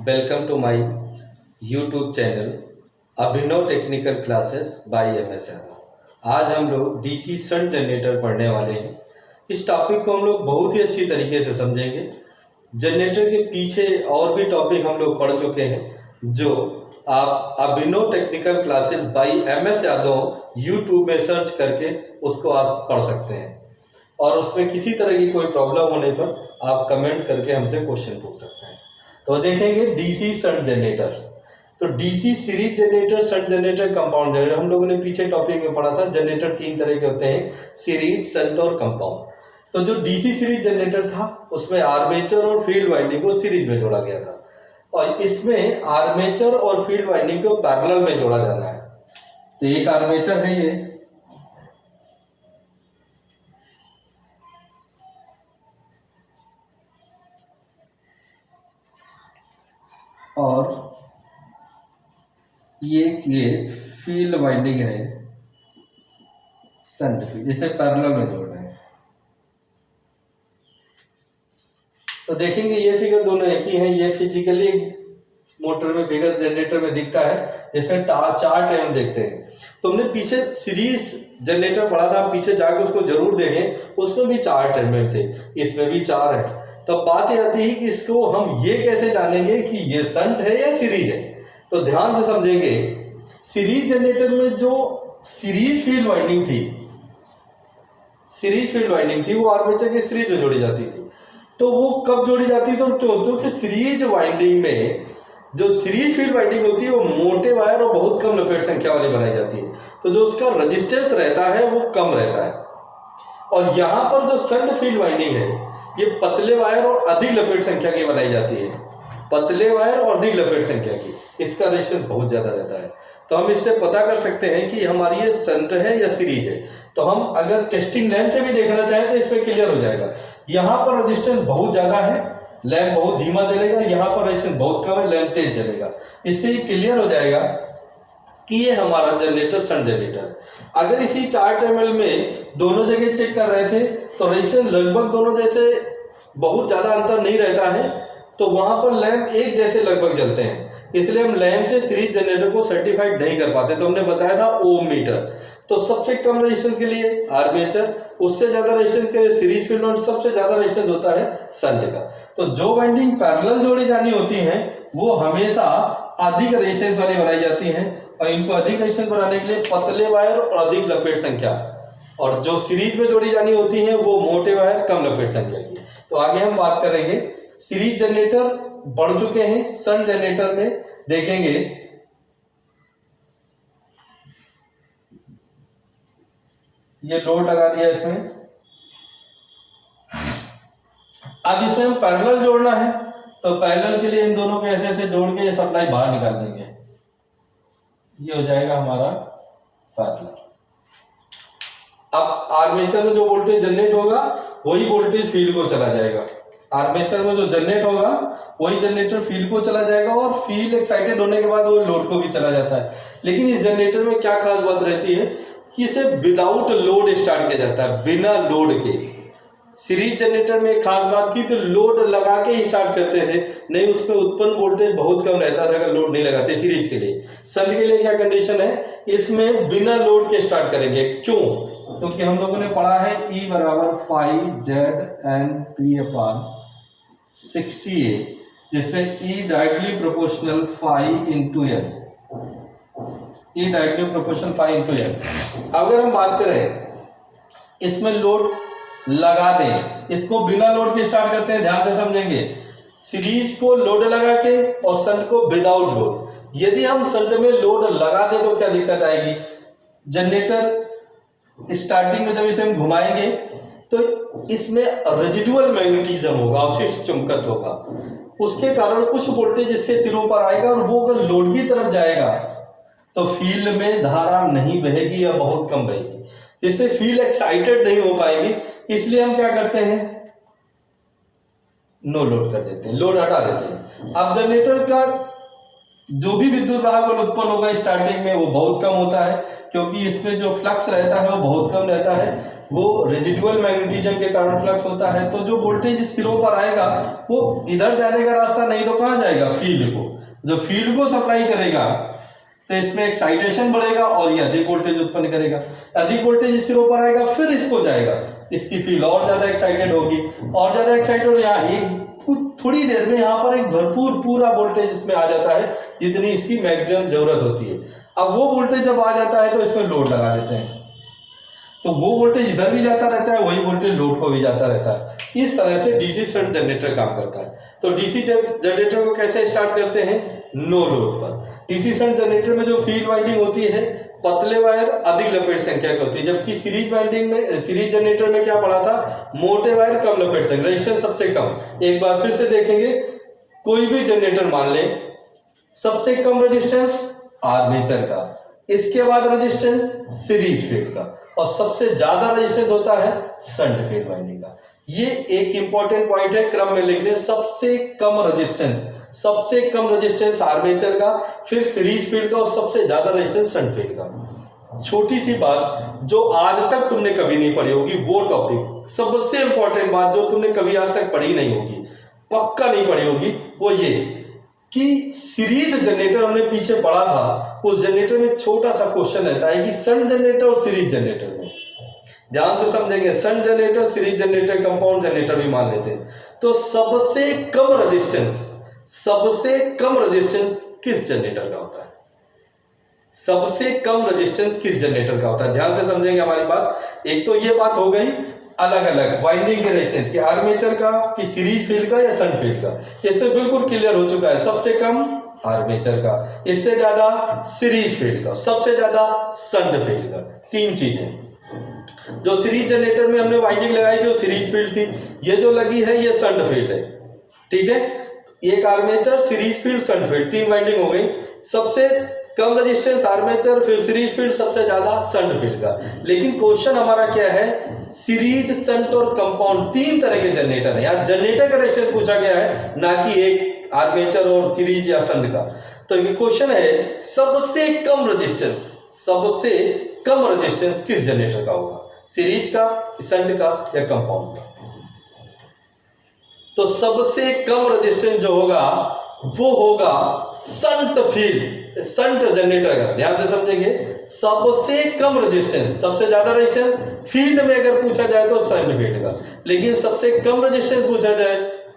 Welcome to my YouTube channel Abhinav technical classes by MS Yadav. आज हम लोग डीसी शंट जनरेटर पढ़ने वाले हैं। इस टॉपिक को हम लोग बहुत ही अच्छी तरीके से समझेंगे। जनरेटर के पीछे और भी टॉपिक हम लोग पढ़ चुके हैं, जो आप Abhinav technical classes by MS Yadav YouTube में सर्च करके उसको आप पढ़ सकते हैं, और उसमें किसी तरह की कोई प्रॉब्लम होने पर आप कमेंट करके हमसे क्वेश्चन पूछ सकते हैं। तो देखेंगे डीसी शंट जनरेटर। तो DC series generator, shunt generator, compound generator. हम लोगों ने पीछे टॉपिक में पढ़ा था जनरेटर तीन तरह के होते हैं, सीरीज, शंट और कंपाउंड। तो जो डीसी सीरीज जनरेटर था उसमें आर्मेचर और फील्ड वाइंडिंग को सीरीज में जोड़ा गया था, और इसमें आर्मेचर और फील्ड वाइंडिंग को पैरेलल में जोड़ा जाना है। तो एक आर्मेचर है ये, और ये फील्ड वाइंडिंग है, शंट फील्ड, इसे पैरेलल में जोड़ रहे हैं। तो देखेंगे ये फिगर दोनों एक ही है। ये फिजिकली मोटर में फिगर जनरेटर में दिखता है, इसमें चार टर्मिनल देखते हैं। तुमने पीछे सीरीज जनरेटर पढ़ा था, पीछे जाकर उसको जरूर देखें, उसमें भी चार टर्मिनल थे, इसमें भी चार है। तो बात ये आती है कि इसको हम ये कैसे जानेंगे कि ये शंट है या सीरीज है। तो ध्यान से समझेंगे, सीरीज जनरेटर में जो सीरीज फील्ड वाइंडिंग थी वो आर्मेचर के सीरीज में जोड़ी जाती थी। तो वो कब जोड़ी जाती थी और क्यों? क्योंकि सीरीज वाइंडिंग में जो सीरीज फील्ड वाइंडिंग होती है वो मोटे वायर और बहुत कम लपेट संख्या वाली बनाई जाती है, तो जो उसका रेजिस्टेंस रहता है वो कम रहता है। और यहाँ पर जो शंट फील्ड वाइंडिंग है ये पतले वायर और अधिक लपेट संख्या की बनाई जाती है, पतले वायर और अधिक लपेट संख्या की, इसका रेजिस्टेंस बहुत ज्यादा रहता है। तो हम इससे पता कर सकते हैं कि हमारी ये शंट है या सीरीज है। तो हम अगर टेस्टिंग लैंप से भी देखना चाहें तो इसमें क्लियर हो जाएगा। यहाँ पर रेजिस्टेंस बहुत ज्यादा है, लैंप बहुत धीमा चलेगा, यहाँ पर रेजिस्टेंस बहुत कम है, लैंप तेज चलेगा। इससे ही क्लियर हो जाएगा कि ये हमारा जनरेटर शंट जनरेटर है। अगर इसी चार टर्मिनल में दोनों जगह चेक कर रहे थे तो रेजिस्टेंस लगभग दोनों जैसे, बहुत ज्यादा अंतर नहीं रहता है, तो वहां पर लैंप एक जैसे लगभग जलते हैं। इसलिए हम लैंप से सीरीज जनरेटर को सर्टिफाइड नहीं कर पाते। तो हमने बताया था ओम मीटर। तो सबसे कम रेजिस्टेंस के लिए आर्मेचर, उससे ज्यादा रेजिस्टेंस के लिए सीरीज फील्ड, और सबसे ज्यादा रेजिस्टेंस होता है शंट का। तो जो वाइंडिंग पैरेलल जोड़ी जानी होती है वो हमेशा अधिक रेजिस्टेंस वाली बनाई जाती है, और इनको अधिक रेजिस्टेंस बनाने के लिए पतले वायर और अधिक लपेट संख्या, और जो सीरीज में जोड़ी जानी होती है वो मोटे वायर कम लपेट संख्या की। तो आगे हम बात करेंगे। सीरीज जनरेटर बढ़ चुके हैं, शंट जनरेटर में देखेंगे ये लोड लगा दिया इसमें। अब इसमें हम पैरेलल जोड़ना है, तो पैरेलल के लिए इन दोनों को ऐसे ऐसे जोड़ के ये सप्लाई बाहर निकाल देंगे, ये हो जाएगा हमारा पैरेलल। अब आर्मेचर में जो वोल्टेज जनरेट होगा वही वोल्टेज फील्ड को चला जाएगा। आर्मेचर में जो जनरेट होगा वही जनरेटर फील्ड को चला जाएगा, और फील्ड एक्साइटेड होने के बाद वो लोड को भी चला जाता है। लेकिन इस जनरेटर में क्या खास बात रहती है कि इसे विदाउट लोड स्टार्ट किया जाता है, बिना लोड के। सीरीज जनरेटर में खास बात की तो लोड लगा के ही स्टार्ट करते थे, नहीं उसमें उत्पन्न वोल्टेज बहुत कम रहता था अगर लोड नहीं लगाते सीरीज के लिए। शंट के लिए क्या कंडीशन है, इसमें बिना लोड के स्टार्ट करेंगे। क्यों? क्योंकि हम लोगों ने पढ़ा है E बराबर 5ZNP/60A, जिसमें E directly proportional 5 into N, E directly proportional 5 into N। अगर हम बात करें इसमें लोड लगा दें, इसको बिना लोड के स्टार्ट करते हैं, ध्यान से समझेंगे। सीरीज को लोड लगा के और शंट को विदाउट लोड। यदि हम शंट में लोड लगा दें तो क्या दिक्कत आएगी, जनरेटर स्टार्टिंग में जब इसे हम घुमाएंगे तो इसमें रेजिडुअल मैग्नेटिज्म होगा, अवशिष्ट चुंबकत्व होगा। उसके कारण कुछ वोल्टेज इसके सिरों पर आएगा, और वो अगर लोड की तरफ जाएगा तो फील्ड में धारा नहीं बहेगी या बहुत कम बहेगी, जिससे फील्ड एक्साइटेड नहीं हो पाएगी। इसलिए हम क्या करते हैं, नो लोड कर देते हैं, लोड हटा देते हैं। अब जनरेटर का जो भी विद्युत वाहक बल उत्पन्न होगा स्टार्टिंग में वो बहुत कम होता है, क्योंकि इसमें जो फ्लक्स रहता है वो बहुत कम रहता है। वो रेजिडुअल मैग्नेटिज्म के कारण फ्लक्स होता है। तो जो वोल्टेज सिरों पर आएगा वो इधर जाने का रास्ता नहीं तो कहाँ जाएगा। करेगा? फील्ड को। जो फील्ड को सप्लाई करेगा तो इसमें एक्साइटेशन बढ़ेगा और ये अधिक वोल्टेज उत्पन्न करेगा। अधिक वोल्टेज इस सिरों पर आएगा, फिर इसको जाएगा, इसकी फील्ड और ज्यादा एक्साइटेड होगी, और ज्यादा एक्साइटेड यहाँ एक थोड़ी देर में यहाँ पर एक भरपूर पूरा वोल्टेज इसमें आ जाता है जितनी इसकी मैक्सिमम जरूरत होती है। अब वो वोल्टेज जब आ जाता है तो इसमें लोड लगा देते हैं, तो वो वोल्टेज इधर भी जाता रहता है, वही वोल्टेज लोड को भी जाता रहता है। इस तरह से डीसी शंट जनरेटर काम करता है। तो डीसी जनरेटर को कैसे स्टार्ट करते हैं? नो लोड पर। डीसी शंट जनरेटर में जो फील्ड वाइंडिंग होती है पतले वायर अधिक लपेट संख्या की होती है, जबकि सीरीज वाइंडिंग में, सीरीज जनरेटर में क्या पड़ा था? मोटे वायर कम लपेट संख्या, रेजिस्टेंस सबसे कम। एक बार फिर से देखेंगे, कोई भी जनरेटर मान लें, सबसे कम रेजिस्टेंस आर्मेचर का, इसके बाद रेजिस्टेंस सीरीज फील्ड का, और सबसे ज्यादा रेजिस्टेंस होता है शंट फील्ड वाइंडिंग का। ये एक इंपॉर्टेंट पॉइंट है, क्रम में लिख लें। सबसे कम रेजिस्टेंस आर्मेचर का, फिर सीरीज फील्ड का, और सबसे ज्यादा रेजिस्टेंस शंट फील्ड का। छोटी सी बात जो आज तक तुमने कभी नहीं पढ़ी होगी, वो टॉपिक, सबसे इंपॉर्टेंट बात जो तुमने कभी आज तक पढ़ी नहीं होगी, पक्का नहीं पढ़ी होगी, वो ये कि सीरीज जनरेटर हमने पीछे पढ़ा था, उस जनरेटर में छोटा सा क्वेश्चन रहता है कि शंट जनरेटर और सीरीज जनरेटर में, ध्यान से समझेंगे, shunt generator, series generator, compound generator भी मान लेते हैं, तो सबसे कम रेजिस्टेंस किस जनरेटर का होता है? सबसे कम रेजिस्टेंस किस जनरेटर का होता है? ध्यान से समझेंगे हमारी बात। एक तो ये बात हो गई अलग अलग वाइंडिंग के रेजिस्टेंस की, आर्मेचर का कि सीरीज फील्ड का या शंट फील्ड का, इससे बिल्कुल क्लियर हो चुका है। सबसे कम आर्मेचर का, इससे ज्यादा सीरीज फील्ड का, सबसे ज्यादा शंट फील्ड का। तीन चीजें। जो सीरीज जनरेटर में हमने वाइंडिंग लगाई थी वो सीरीज फील्ड थी, ये जो लगी है ये शंट फील्ड है, ठीक है। एक armature, series field, shunt field, तीन वाइंडिंग हो गई। सबसे कम रेजिस्टेंस आर्मेचर, फिर सीरीज फील्ड, सबसे ज्यादा शंट फील्ड का। लेकिन क्वेश्चन हमारा क्या है? सीरीज, शंट और कंपाउंड, तीन तरह के जनरेटर है। यहाँ जनरेटर का रेजिस्टेंस पूछा गया है, ना कि एक आर्मेचर और सीरीज या शंट का। तो ये क्वेश्चन है सबसे कम रेजिस्टेंस किस जनरेटर का होगा? सीरीज का, शंट का या कंपाउंड का? तो सबसे कम रेजिस्टेंस जो होगा वो होगा शंट जनरेटर का। ध्यान से समझेंगे, सबसे कम रेजिस्टेंस, सबसे ज्यादा रेजिस्टेंस फील्ड में अगर पूछा जाए तो शंट फील्ड का, लेकिन सबसे कम रेजिस्टेंस पूछा जाए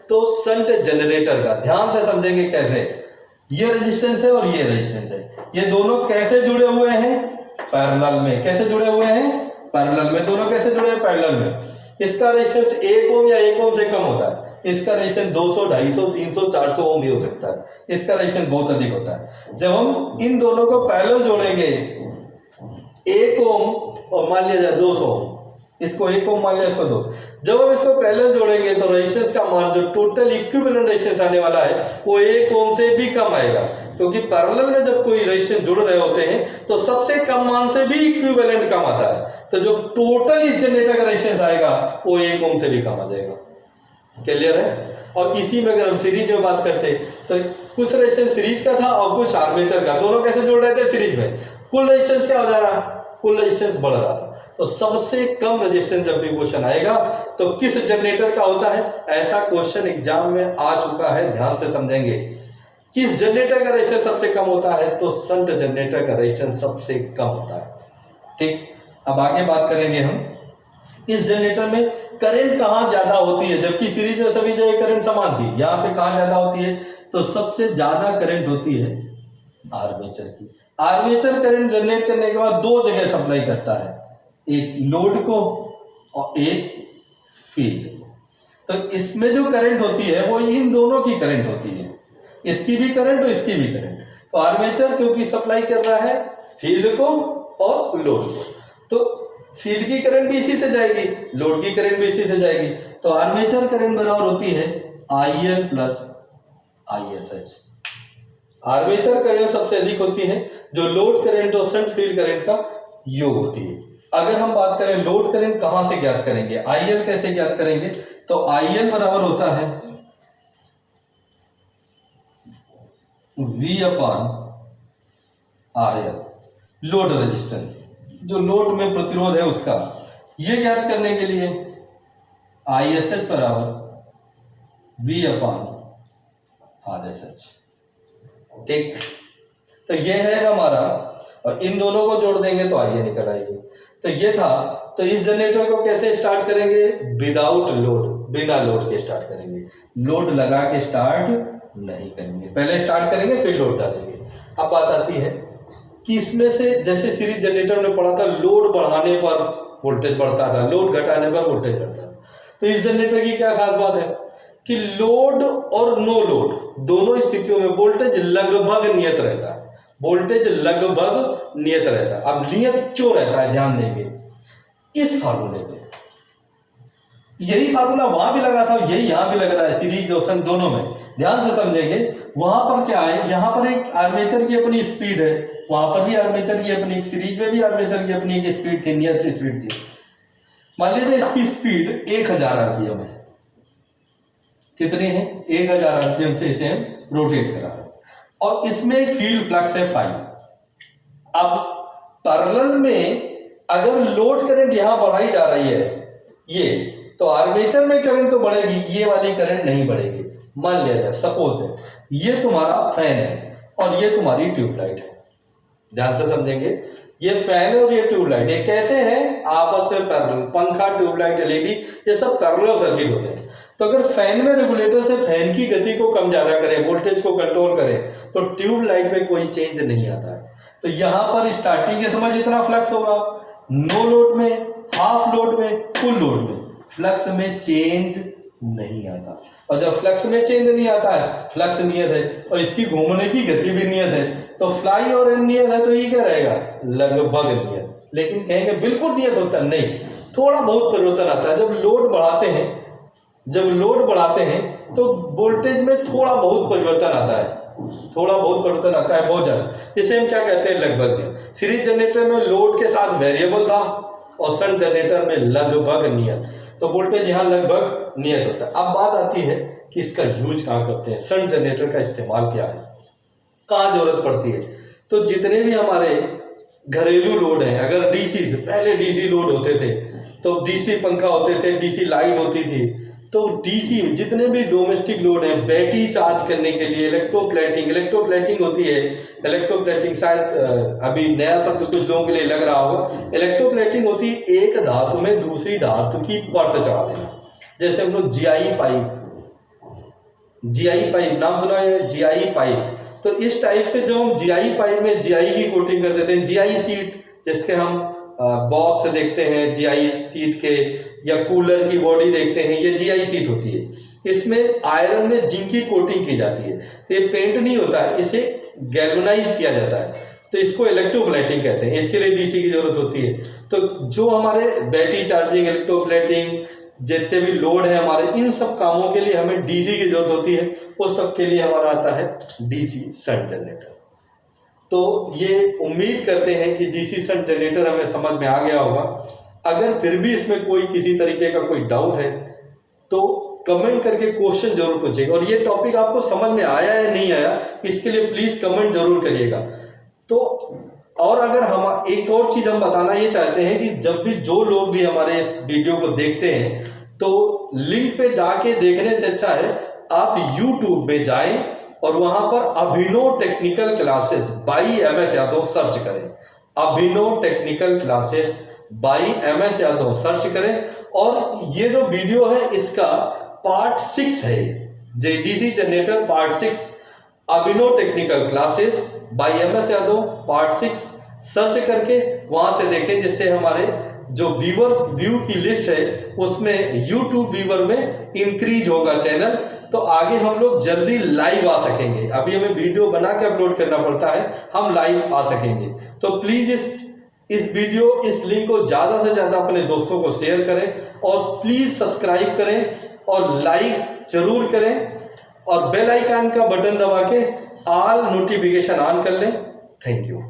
तो शंट जनरेटर का। ध्यान से समझेंगे कैसे, ये रेजिस्टेंस है और ये रेजिस्टेंस है, ये दोनों कैसे जुड़े हुए हैं? पैरेलल में। कैसे जुड़े हुए हैं? पैरेलल में। दोनों कैसे जुड़े हैं? पैरेलल में। इसका रेजिस्टेंस 1 ओम या 1 ओम से कम होता है, इसका रेजिस्टेंस 200, 250, 300, 400 ओम भी हो सकता है, इसका रेजिस्टेंस बहुत अधिक होता है। जब हम इन दोनों को पैरेलल जोड़ेंगे, 1 ओम और मान लिया जाए 200 ओम, इसको 1 ओम मान लिया, इसको 2, जब हम इसको पैरेलल जोड़ेंगे तो रेजिस्टेंस का मान जो टोटल इक्विवेलेंट रेजिस्टेंस आने वाला है वो 1 ओम से भी कम आएगा, क्योंकि पैरेलल में जब कोई रेजिस्टेंस जुड़ रहे होते हैं तो सबसे कम मान से भी इक्विवेलेंट कम आता है, तो जो टोटल इस जनरेटर का रेजिस्टेंस आएगा वो 1 ओम से भी कम आ जाएगा। क्लियर है? और इसी में अगर हम सीरीज में बात करते तो कुछ रेजिस्टेंस सीरीज का था और कुछ आर्मेचर का, दोनों कैसे जुड़ रहे थे? सीरीज में। कुल रेजिस्टेंस क्या हो जा रहा है? कुल रेजिस्टेंस बढ़ रहा था। तो सबसे कम रेजिस्टेंस जब भी क्वेश्चन आएगा तो किस जनरेटर का होता है? ऐसा क्वेश्चन एग्जाम में आ चुका है, ध्यान से समझेंगे। किस जनरेटर का रेजिस्टेंस सबसे कम होता है? तो शंट जनरेटर का रेजिस्टेंस सबसे कम होता है। ठीक, अब आगे बात करेंगे हम इस जनरेटर में करंट कहां ज्यादा होती है, जबकि सीरीज में सभी जगह करंट समान थी, यहां पे कहां ज्यादा होती है? तो सबसे ज्यादा करंट होती है आर्मेचर की। आर्मेचर करंट जनरेट करने के बाद दो जगह सप्लाई करता है, एक लोड को और एक फील्ड को। तो इसमें जो करंट होती है वो इन दोनों की करंट होती है, इसकी भी करंट और इसकी भी करंट। तो आर्मेचर क्योंकि सप्लाई कर रहा है फील्ड को और लोड को, तो फील्ड की करंट भी इसी से जाएगी, लोड की करंट भी इसी से जाएगी। तो आर्मेचर करंट बराबर होती है IL plus ISH। Armature current सबसे अधिक होती है जो लोड करंट और शंट फील्ड करंट का योग होती है। अगर हम बात करें लोड करंट कहां से ज्ञात करेंगे, IL कैसे ज्ञात करेंगे? तो IL बराबर होता है V upon RL, load resistance, जो लोड में प्रतिरोध है उसका। ये ज्ञात करने के लिए ISH बराबर V अपॉन RSH। ठीक, तो ये है हमारा, और इन दोनों को जोड़ देंगे तो आइए निकल आएगी। तो ये था। तो इस जनरेटर को कैसे स्टार्ट करेंगे? विदाउट लोड, बिना लोड के स्टार्ट करेंगे, लोड लगा के स्टार्ट नहीं करेंगे, पहले स्टार्ट करेंगे फिर लोड डालेंगे। अब बात आती है कि इसमें से जैसे सीरीज जनरेटर में पढ़ा था, लोड बढ़ाने पर वोल्टेज बढ़ता था, लोड घटाने पर वोल्टेज बढ़ता था। तो इस जनरेटर की क्या खास बात है कि लोड और नो लोड दोनों स्थितियों में वोल्टेज लगभग नियत रहता है, वोल्टेज लगभग नियत रहता है। अब नियत क्यों रहता है, ध्यान देंगे इस फार्मूले पे। यही फार्मूला वहां भी लगा था, यही यहां भी लग रहा है, सीरीज ऑप्शन दोनों में। ध्यान से समझेंगे, वहां पर क्या है, यहां पर एक आर्मेचर की अपनी स्पीड है, वहां पर भी आर्मेचर की अपनी, सीरीज में भी आर्मेचर की अपनी एक स्पीड थी, नियत स्पीड थी। मान लीजिए इसकी स्पीड 1000 आरपीएम है। कितनी है? 1000 आरपीएम से इसे हम रोटेट करा रहे हैं, और इसमें एक फील्ड फ्लक्स है फाई। अब पैरेलल में अगर लोड करंट यहां बढ़ाई जा रही है ये, तो आर्मेचर में करंट तो बढ़ेगी, ये वाली करंट नहीं बढ़ेगी। मान लिया जाए, सपोज है ये तुम्हारा फैन है और ये तुम्हारी ट्यूबलाइट है। ध्यान से समझेंगे, ये फैन है और ये ट्यूबलाइट, ये कैसे है आपस में पैरेलल। पंखा, ट्यूबलाइट, एलईडी, ये सब पैरेलल सर्किट होते हैं। तो अगर फैन में रेगुलेटर से फैन की गति को कम ज्यादा करें, वोल्टेज को कंट्रोल करें, तो ट्यूबलाइट में कोई चेंज नहीं आता है। तो यहां पर स्टार्टिंग के समय जितना फ्लक्स होगा, नो लोड में, हाफ लोड में, फुल लोड में, फ्लक्स में चेंज नहीं आता। और जब फ्लक्स में चेंज नहीं आता है, फ्लक्स नियत है और इसकी घूमने की गति भी नियत है, तो फ्लाई और नियत है, तो ये क्या रहेगा? लगभग नियत। लेकिन कहेंगे बिल्कुल नियत होता नहीं, थोड़ा बहुत परिवर्तन आता है। जब लोड बढ़ाते हैं तो वोल्टेज में थोड़ा बहुत परिवर्तन आता है, बहुत ज्यादा। इसे हम क्या कहते हैं? लगभग नियत। सीरीज जनरेटर में लोड के साथ वेरिएबल था और शंट जनरेटर में लगभग नियत, तो वोल्टेज यहाँ लगभग नियत होता है। अब बात आती है कि इसका यूज कहाँ करते हैं, शंट जनरेटर का इस्तेमाल क्या है, कहाँ जरूरत पड़ती है। तो जितने भी हमारे घरेलू लोड हैं, अगर डीसी से पहले डीसी लोड होते थे, तो डीसी पंखा होते थे, डीसी लाइट होती थी, तो डीसी जितने भी डोमेस्टिक लोड हैं, बैटरी चार्ज करने के लिए इलेक्ट्रोप्लेटिंग होती है। इलेक्ट्रोप्लेटिंग शायद अभी नया शब्द कुछ लोगों के लिए लग रहा होगा। इलेक्ट्रोप्लेटिंग होती है एक धातु में दूसरी धातु की परत चढ़ा देना। जैसे हम लोग जीआई पाइप नाम सुना है, जीआई पाइप। तो इस टाइप से जो हम जीआई पाइप में जीआई की कोटिंग कर देते हैं, जीआई सीट जिसके हम बॉक्स देखते हैं जीआई सीट के, या कूलर की बॉडी देखते हैं, ये जीआई सीट होती है। इसमें आयरन में जिंक की कोटिंग की जाती है, तो ये पेंट नहीं होता है, इसे गैल्वेनाइज किया जाता है, तो इसको इलेक्ट्रोप्लेटिंग कहते हैं। इसके लिए डीसी की जरूरत होती है। तो जो हमारे बैटरी चार्जिंग, इलेक्ट्रोप्लेटिंग, जितने भी लोड है हमारे, इन सब कामों के लिए हमें डीसी की जरूरत होती है। उस सब के लिए हमारा आता है डीसी शंट जनरेटर। तो ये उम्मीद करते हैं कि डीसी शंट जनरेटर हमें समझ में आ गया होगा। अगर फिर भी इसमें कोई किसी तरीके का कोई डाउट है तो कमेंट करके क्वेश्चन जरूर पूछिएगा, और ये टॉपिक आपको समझ में आया या नहीं आया इसके लिए प्लीज कमेंट जरूर करिएगा। तो और अगर हम एक और चीज हम बताना ये चाहते हैं कि जब भी जो लोग भी हमारे इस वीडियो को देखते हैं, तो लिंक पे जाके देखने से अच्छा है आप YouTube में जाएं और वहां पर Abhinav technical classes by MS Yadav search करें। Abhinav technical classes by MS Yadav search करें, और ये जो वीडियो है इसका पार्ट 6 है, DC generator part 6, Abhinav technical classes by MS Yadav part 6 search करके वहां से देखें, जिससे हमारे जो व्यूअर्स व्यू की लिस्ट है उसमें YouTube व्यूअर में इंक्रीज होगा चैनल, तो आगे हम लोग जल्दी लाइव आ सकेंगे। अभी हमें वीडियो बना के अपलोड करना पड़ता है, हम लाइव आ सकेंगे। तो प्लीज इस लिंक को ज्यादा से ज्यादा अपने दोस्तों को शेयर करें, और प्लीज सब्सक्राइब करें और लाइक जरूर करें, और बेल आइकन का बटन दबा के ऑल नोटिफिकेशन ऑन कर लें। Thank you.